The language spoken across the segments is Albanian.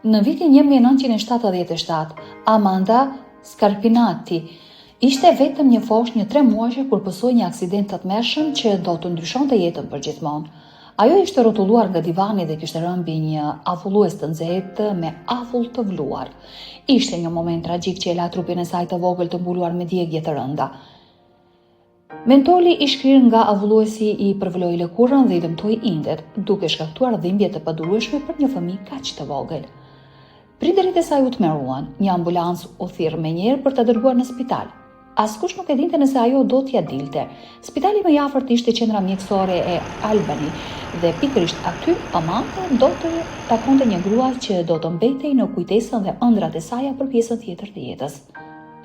Në vitin 1977, Amanda Scarpinati ishte vetëm një fosh një 3 muajshe kur pësoi një aksident të tmerrshëm që do të ndryshonte jetën përgjithmonë. Ajo ishte rrotulluar nga divani dhe kishte rënë mbi një avullues të nxehtë me avull të vluar. Ishte një moment tragjik që e la trupin e saj të vogël të mbuluar me djegje të rënda. Mentoli i shkrir nga avulluesi i përvloi lëkurën dhe i dëmtoi indet, duke shkaktuar dhimbje të padurueshme për një fëmijë kaq të vogël. Prindërit e saj u tmerruan, një ambulancë u thirr menjëherë për ta dërguar në spital. Askush nuk e dinte nëse ajo do t'ja dilte. Spitali më i afërt ishte qendra mjekësore e Albany dhe pikërisht aty Amanda do të takonte një grua që do të mbetej në kujtesën dhe ëndrat e saj për pjesën tjetër të jetës.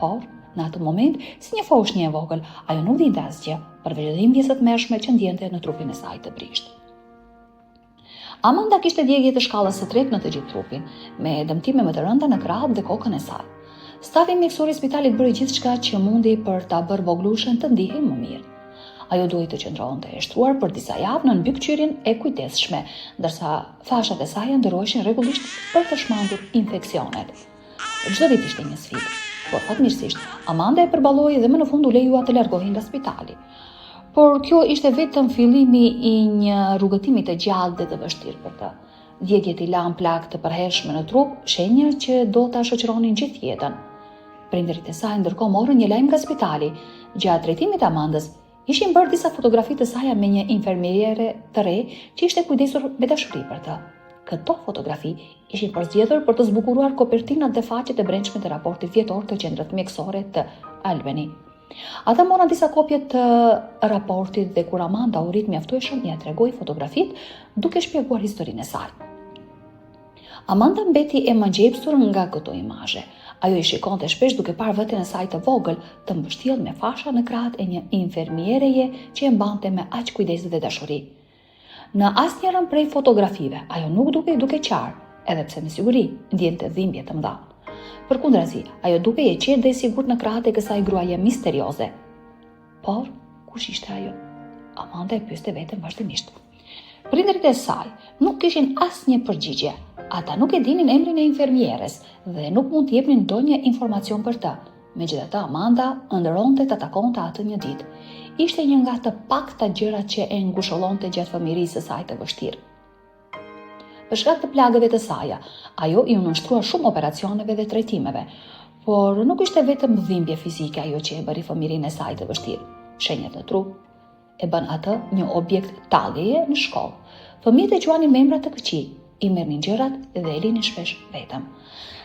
Por në atë moment, si një foshnjë e vogël, ajo nuk dinte asgjë, përveç dhimbjes së tmerrshme që ndjente në trupin e saj të brisht. Amanda kishte djegje të shkallës së 3 në të gjithë trupin, me dëmtime më të rënda në krahët dhe kokën e saj. Stafi mjekësor i spitalit bëri gjithçka që mundi për ta bërë voglushën të ndihej më mirë. Ajo duhej të qëndronte e shtruar për disa javë në mbikëqyrjen e kujdesshme, ndërsa fashat e saj ndërroheshin rregullisht për të shmangur infeksionet. Çdo ditë ishte një sfidë, por fatmirësisht Amanda e përballoi dhe më në fund u lejua të largohej nga spitali. Por kjo ishte vetëm fillimi i një rrugëtimi të gjallë dhe të vështirë për të. Djegjet i lan plagë të përhershme në trup, shenja që do ta shoqëronin gjithë jetën. Prindërit e saj ndërkohë morën një lajm nga spitali. Gjatë trajtimit të Amandës, ishin bërë disa fotografi të saj me një infermiere të re që ishte kujdesur me dashuri për të. Këto fotografi ishin përzgjedhur për të zbukuruar kopertinat dhe faqet e brendshme të raportit vjetor të qendrës mjekësore të Albany. Ata morën disa kopje të raportit dhe kur Amanda u rit mjaftueshëm ia tregoi fotografitë duke shpjeguar historinë e saj. Amanda mbeti e magjepsur nga këto imazhe. Ajo i shikonte shpesh duke parë veten e saj të vogël, të mbështjellë me fasha në krahët e një infermiereje që e mbante me aq kujdes dhe dashuri. Në asnjërin prej fotografive, ajo nuk dukej duke qarë, edhe pse me siguri ndjente dhimbje të mëdha. Përkundrazi, ajo dukej e qetë dhe e sigurt në krahët e kësaj gruaje misterioze. Por, kush ishte ajo? Amanda e pyeste veten vazhdimisht. Prindërit e saj nuk kishin asnjë përgjigje. Ata nuk e dinin emrin e infermieres dhe nuk mund të jepnin ndonjë informacion për të. Megjithatë, Amanda ëndërronte ta takonte atë një ditë. Ishte një nga të pakta gjërat që e ngushëllonte gjatë fëmijërisë së saj të vështirë. Për shkak të plagëve të saj, ajo i u nënshtrua shumë operacioneve dhe trajtimeve, por nuk ishte vetëm dhimbje fizike ajo që e bëri fëmijërinë e saj të vështirë. Shenjat në trup e bën atë një objekt talljeje në shkollë. Fëmijët e quanin me emra të këqij, i merrnin gjërat dhe e linin shpesh vetëm.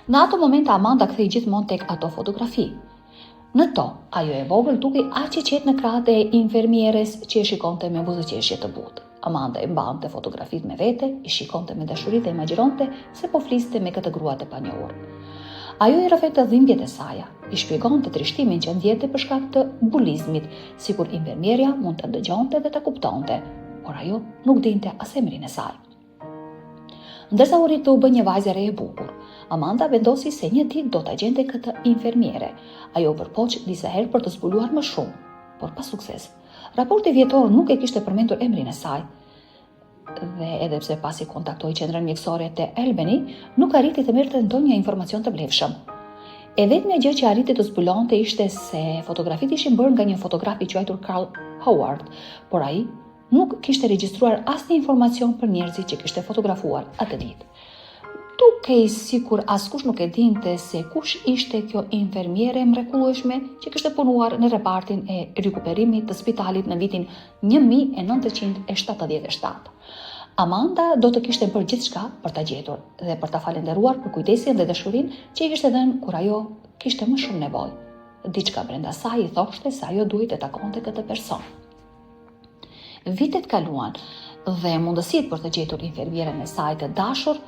Në ato momente Amanda kthej gjithmonë tek ato fotografi. Në to, ajo e vogël dukej aq e qetë në krahët e infermieres që e shikonte me buzëqeshje të butë. Amanda e mbante fotografitë me vete, i shikonte me dashuri dhe imagjironte se po fliste me këtë grua të panjohur. Ajo i rrëfete dhimbjet e saj, i shpjegonte trishtimin që ndjente për shkak të bulizmit, sikur infermierja mund të dëgjonte dhe të kuptonte, por ajo nuk dinte as emrin e saj. Ndërsa u rit të u bë një vajzë e re e bukur, Amanda vendosi se një ditë do ta gjente këtë infermiere. Ajo përpoq disa herë për të zbuluar më shumë, por pa sukses. Raporti vjetor nuk e kishte përmendur emrin e saj. Dhe edhe pse pasi kontaktoi qendrën mjekësore të Albany, nuk arriti të merrte ndonjë informacion të vlefshëm. E vetmja gjë që arriti të zbulonte ishte se fotografitë ishin bërë nga një fotograf i quajtur Carl Howard, por ai nuk kishte regjistruar asnjë informacion për njerëzit që kishte fotografuar atë ditë. Dukej sikur askush nuk e dinte se kush ishte kjo infermiere mrekullueshme që kishte punuar në repartin e rikuperimit të spitalit në vitin 1977. Amanda do të kishte bërë gjithçka për ta gjetur dhe për ta falenderuar për kujdesin dhe dashurinë që i kishte dhënë kur ajo kishte më shumë nevojë. Diçka brenda saj i thoshte se ajo duhej të takonte këtë person. Vitet kaluan dhe mundësitë për të gjetur infermieren e saj të dashur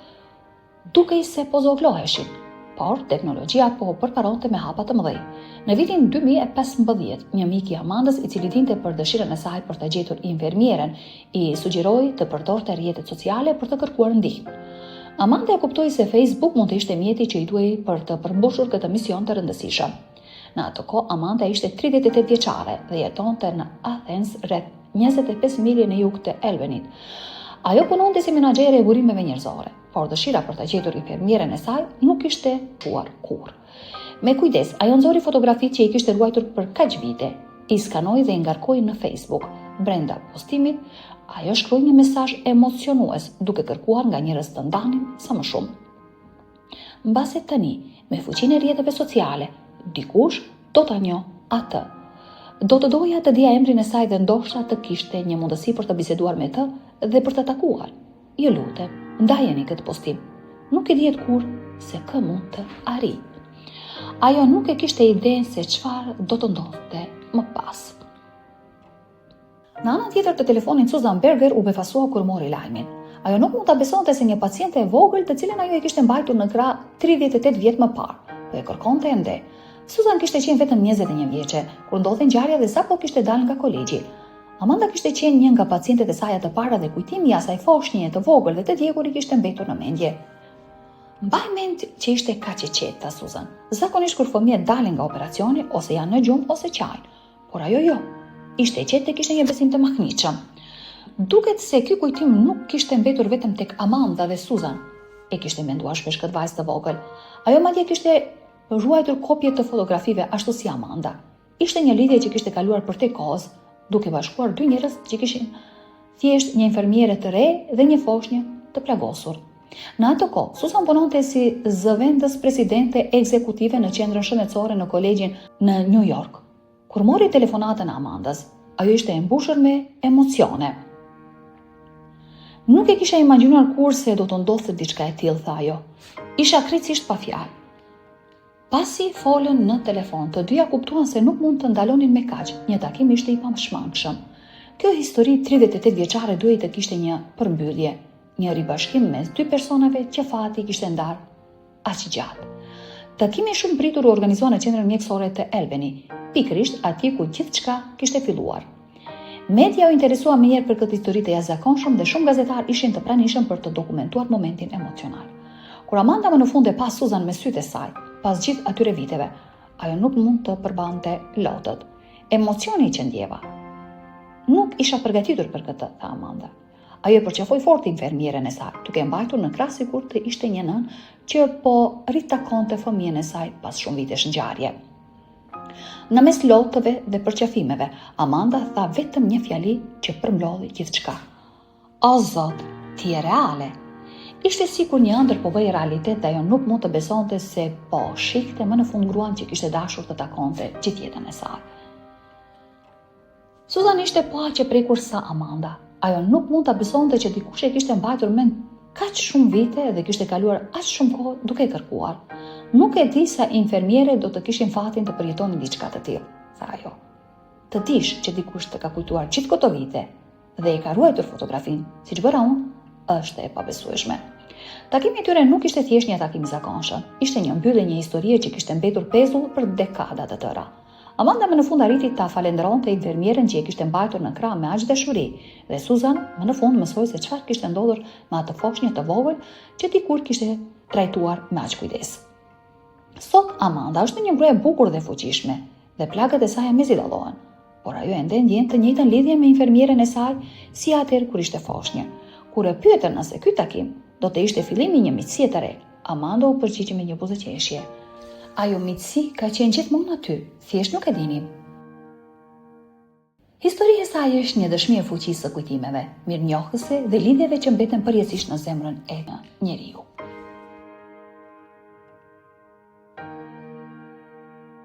dukej se po zogloheshin, por teknologjia po përparonte me hapa të mëdhenj. Në vitin 2015, një mik i Amandës i cili dinte për dëshirën e saj për të gjetur infermieren, i sugjeroi të përdorte rrjetet sociale për të kërkuar ndihmë. Amanda e kuptoi se Facebook mund të ishte mjeti që i duhej për të përmbushur këtë mision të rëndësishëm. Në atë kohë Amanda ishte 38 vjeçare dhe jetonte në Athens, rreth 25 milje në jug të Albanyt. Ajo punonte si menaxhere e burimeve njerëzore, por dëshira për të gjetur infermieren e saj nuk ishte huar kurrë. Me kujdes, ajo nxori fotografitë që i kishte ruajtur për kaq vite, i skanoi dhe i ngarkoi në Facebook. Brenda postimit, ajo shkroi një mesazh emocionues, duke kërkuar nga njerëz të ndanin sa më shumë. Mbase tani, me fuqinë e rrjeteve sociale, dikush do ta njoh atë. Do të doja të dija emrin e saj dhe ndoshta të kishte një mundësi për të biseduar me të dhe për të takuar. Ju lutem, ndajeni këtë postim. Nuk e dihet kur se kë mund të arrijë. Ajo nuk e kishte idenë se çfarë do të ndodhte më pas. Në anën tjetër të telefonit Susan Berger u befasua kur mori lajmin. Ajo nuk mund ta besonte se një paciente e vogël, të cilën ajo e kishte mbajtur në krah 38 vjet më parë, po e kërkonte ende. Susan kishte qenë vetëm 21 vjeçe kur ndodhi ngjarja dhe sapo kishte dalë nga kolegji. Amanda kishte qenë një nga pacientet e saj të para dhe kujtimi i asaj foshnje të vogël dhe të djegur i kishte mbetur në mendje. Mbaj mend që ishte kaq e qetë, tha Susan. Zakonisht kur fëmijët dalin nga operacioni ose janë në gjumë ose qajnë, por ajo jo. Ishte e qetë dhe kishte një besim të mahniqëm. Duket se ky kujtim nuk kishte mbetur vetëm tek Amanda dhe Susan. E kishte menduar shpesh këtë vajzë të vogël. Ajo madje kishte ruajtur kopje të fotografive ashtu si Amanda. Ishte një lidhje që kishte kaluar për te kohës, duke bashkuar dy njerëz që kishin thjesht një infermiere të re dhe një foshnjë të plagosur. Në atë kohë, Susan punonte si zëvendës presidente ekzekutive në qendrën shëndetësore në kolegjin në New York. Kur mori telefonatën e Amandas, ajo ishte e mbushur me emocione. Nuk e kisha imagjinuar kurse do të ndodhte diçka e tillë, tha ajo. Isha krejtësisht pa fjalë. Pasi folën në telefon, të dyja kuptuan se nuk mund të ndalonin me kaq. Një takim ishte i pamëshmangshëm. Kjo histori 38 vjeçare duhej të kishte një përmbyllje, një ribashkim mes dy personave që fati kishte ndarë aq gjatë. Takimi shumë pritur u organizua në qendrën mjekësore të Albany, pikërisht aty ku gjithçka kishte filluar. Media u interesua më njëherë për këtë histori të jashtëzakonshme dhe shumë gazetarë ishin të pranishëm për të dokumentuar momentin emocional. Kur Amanda më në fund e pa Susan me sytë e saj, pas gjithë atyre viteve, ajo nuk mund të përbante lotët. Emocioni që ndjeva. Nuk isha përgatitur për këtë, tha Amanda. Ajo e përqafoi fort infermieren e saj, duke mbajtur në krah sikur të ishte një nënë që po ritakonte fëmijën e saj pas shumë vitesh ngjarje. Në mes lotëve dhe përqafimeve, Amanda tha vetëm një fjali që përmlodhi gjithçka. O Zot, ti je reale. Ishte sikur një ëndër po bëhej realitet dhe ajo nuk mund të besonte se po shihte më në fund gruan që kishte dashur të takonte gjithë jetën e saj. Susan ishte po aq e prekur sa Amanda. Ajo nuk mund ta besonte që dikush e kishte mbajtur mend kaq shumë vite dhe kishte kaluar aq shumë kohë duke kërkuar. Nuk e di sa infermiere do të kishin fatin të përjetonin diçka të tillë, tha ajo. Të dish që dikush të ka kujtuar gjithë këto vite dhe e ka ruajtur fotografinë, siç bëra unë, është e pabesueshme. Takimi i tyre nuk ishte thjesht një takim i zakonshëm, ishte një mbyllje një historie që kishte mbetur pezull për dekada të tëra. Amanda më në fund arriti ta falendëronte infermieren që e kishte mbajtur në krah me aq dashuri, dhe Susan më në fund mësoi se çfarë kishte ndodhur me atë foshnjë të vogël që dikur kishte trajtuar me aq kujdes. Sot Amanda është një grua e bukur dhe fuqishme, dhe plagët e saj mezi dallohen, por ajo ende ndjen të njëjtën lidhje me infermieren e saj si atëherë kur ishte foshnjë. Kur e pyetën nëse ky takim do të ishte fillimi i një miqësie të re, Amanda u përgjigji me një buzëqeshje. Ajo miqësi ka qenë gjithmonë aty, thjesht nuk e dinim. Historia e saj është një dëshmi e fuqisë së kujtimeve, mirënjohëse dhe lidhjeve që mbeten përjetësisht në zemrën e një njeriu.